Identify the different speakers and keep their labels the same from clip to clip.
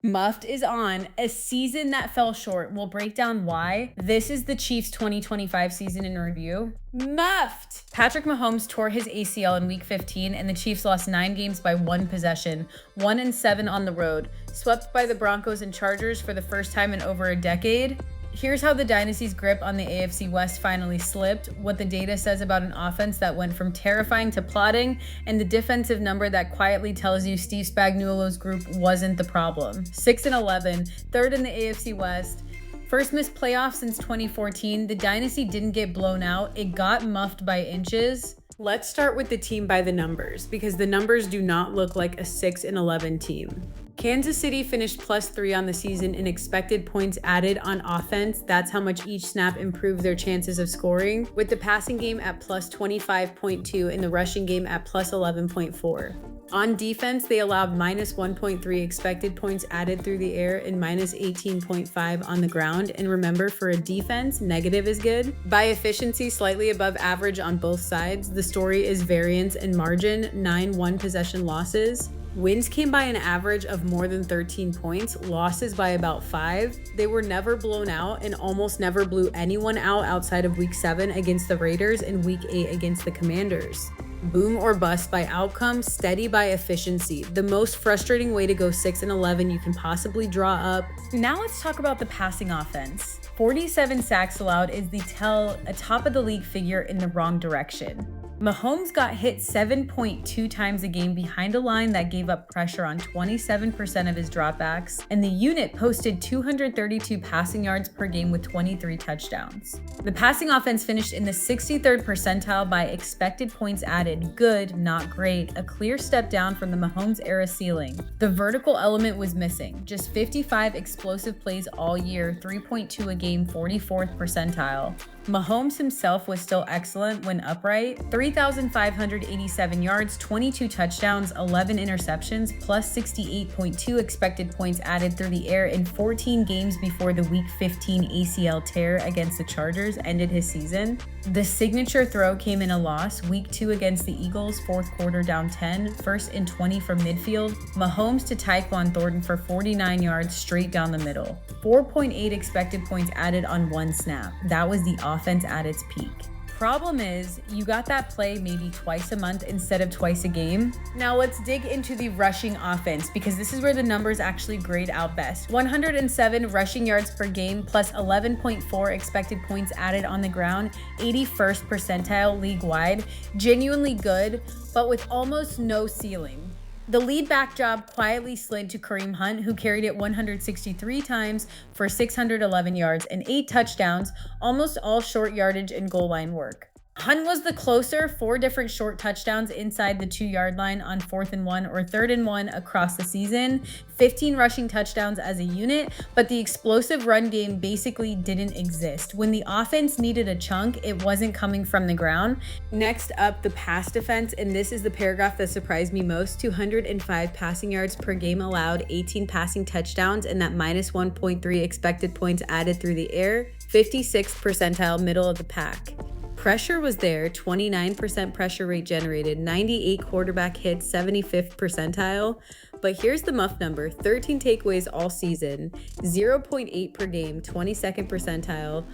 Speaker 1: Muffed is on. A season that fell short. We'll break down why. This is the Chiefs' 2025 season in review. Muffed! Patrick Mahomes tore his ACL in Week 15, and the Chiefs lost 9 games by 1 possession, 1-7 on the road, swept by the Broncos and Chargers for the first time in over a decade. Here's how the dynasty's grip on the AFC West finally slipped, what the data says about an offense that went from terrifying to plodding, and the defensive number that quietly tells you Steve Spagnuolo's group wasn't the problem. 6-11, third in the AFC West. First missed playoffs since 2014, the dynasty didn't get blown out, it got muffed by inches. Let's start with the team by the numbers, because the numbers do not look like a 6-11 team. Kansas City finished +3 on the season in expected points added on offense. That's how much each snap improved their chances of scoring, with the passing game at +25.2 and the rushing game at +11.4. On defense, they allowed -1.3 expected points added through the air and -18.5 on the ground. And remember, for a defense, negative is good. By efficiency, slightly above average on both sides. The story is variance and margin, 9 one-possession losses. Wins came by an average of more than 13 points, losses by about 5. They were never blown out and almost never blew anyone out outside of Week 7 against the Raiders and Week 8 against the Commanders. Boom or bust by outcome, steady by efficiency. The most frustrating way to go 6-11 you can possibly draw up. Now let's talk about the passing offense. 47 sacks allowed is a top of the league figure in the wrong direction. Mahomes got hit 7.2 times a game behind a line that gave up pressure on 27% of his dropbacks, and the unit posted 232 passing yards per game with 23 touchdowns. The passing offense finished in the 63rd percentile by expected points added, good, not great, a clear step down from the Mahomes era ceiling. The vertical element was missing, just 55 explosive plays all year, 3.2 a game, 44th percentile. Mahomes himself was still excellent when upright, 3,587 yards, 22 touchdowns, 11 interceptions, plus 68.2 expected points added through the air in 14 games before the Week 15 ACL tear against the Chargers ended his season. The signature throw came in a loss, Week 2 against the Eagles, fourth quarter down 10, 1st and 20 from midfield. Mahomes to Tyquan Thornton for 49 yards straight down the middle. 4.8 expected points added on 1 snap. That was the offense at its peak. Problem is, you got that play maybe twice a month instead of twice a game. Now let's dig into the rushing offense, because this is where the numbers actually grade out best. 107 rushing yards per game plus 11.4 expected points added on the ground, 81st percentile league-wide. Genuinely good, but with almost no ceiling. The lead back job quietly slid to Kareem Hunt, who carried it 163 times for 611 yards and 8 touchdowns, almost all short yardage and goal line work. Hunt was the closer, 4 different short touchdowns inside the 2-yard line on 4th and 1 or 3rd and 1 across the season, 15 rushing touchdowns as a unit, but the explosive run game basically didn't exist. When the offense needed a chunk, it wasn't coming from the ground. Next up, the pass defense, and this is the paragraph that surprised me most. 205 passing yards per game allowed, 18 passing touchdowns, and that -1.3 expected points added through the air, 56th percentile middle of the pack. Pressure was there, 29% pressure rate generated, 98 quarterback hits, 75th percentile. But here's the muff number, 13 takeaways all season, 0.8 per game, 22nd percentile.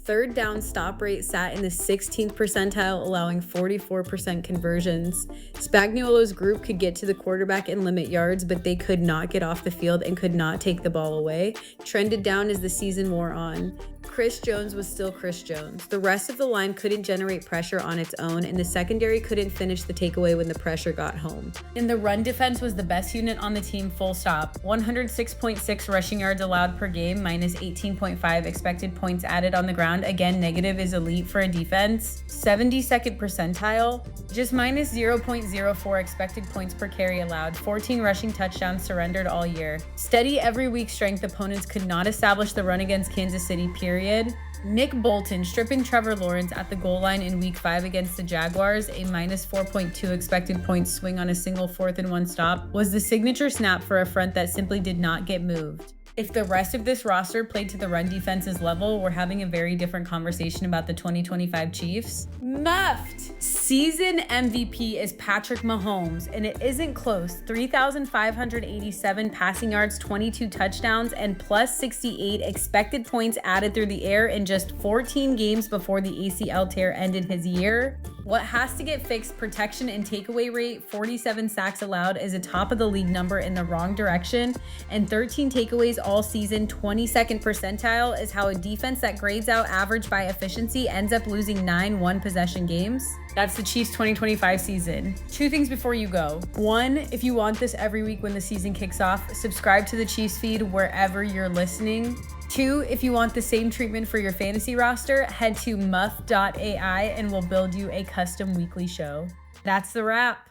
Speaker 1: Third down stop rate sat in the 16th percentile, allowing 44% conversions. Spagnuolo's group could get to the quarterback and limit yards, but they could not get off the field and could not take the ball away. Trended down as the season wore on. Chris Jones was still Chris Jones. The rest of the line couldn't generate pressure on its own, and the secondary couldn't finish the takeaway when the pressure got home. And the run defense was the best unit on the team, full stop. 106.6 rushing yards allowed per game, -18.5 expected points added on the ground. Again, negative is elite for a defense. 72nd percentile, just -0.04 expected points per carry allowed. 14 rushing touchdowns surrendered all year. Steady every week strength, opponents could not establish the run against Kansas City, period. Nick Bolton stripping Trevor Lawrence at the goal line in Week 5 against the Jaguars, a -4.2 expected points swing on a single 4th and 1 stop, was the signature snap for a front that simply did not get moved. If the rest of this roster played to the run defense's level, we're having a very different conversation about the 2025 Chiefs. Muffed! Season MVP is Patrick Mahomes, and it isn't close. 3,587 passing yards, 22 touchdowns, and plus 68 expected points added through the air in just 14 games before the ACL tear ended his year. What has to get fixed: protection and takeaway rate. 47 sacks allowed is a top of the league number in the wrong direction, and 13 takeaways all season, 22nd percentile, is how a defense that grades out average by efficiency ends up losing 9 one-possession games. That's the Chiefs 2025 season. 2 things before you go. 1, if you want this every week when the season kicks off, subscribe to the Chiefs feed wherever you're listening. 2, if you want the same treatment for your fantasy roster, head to muff.ai and we'll build you a custom weekly show. That's the wrap.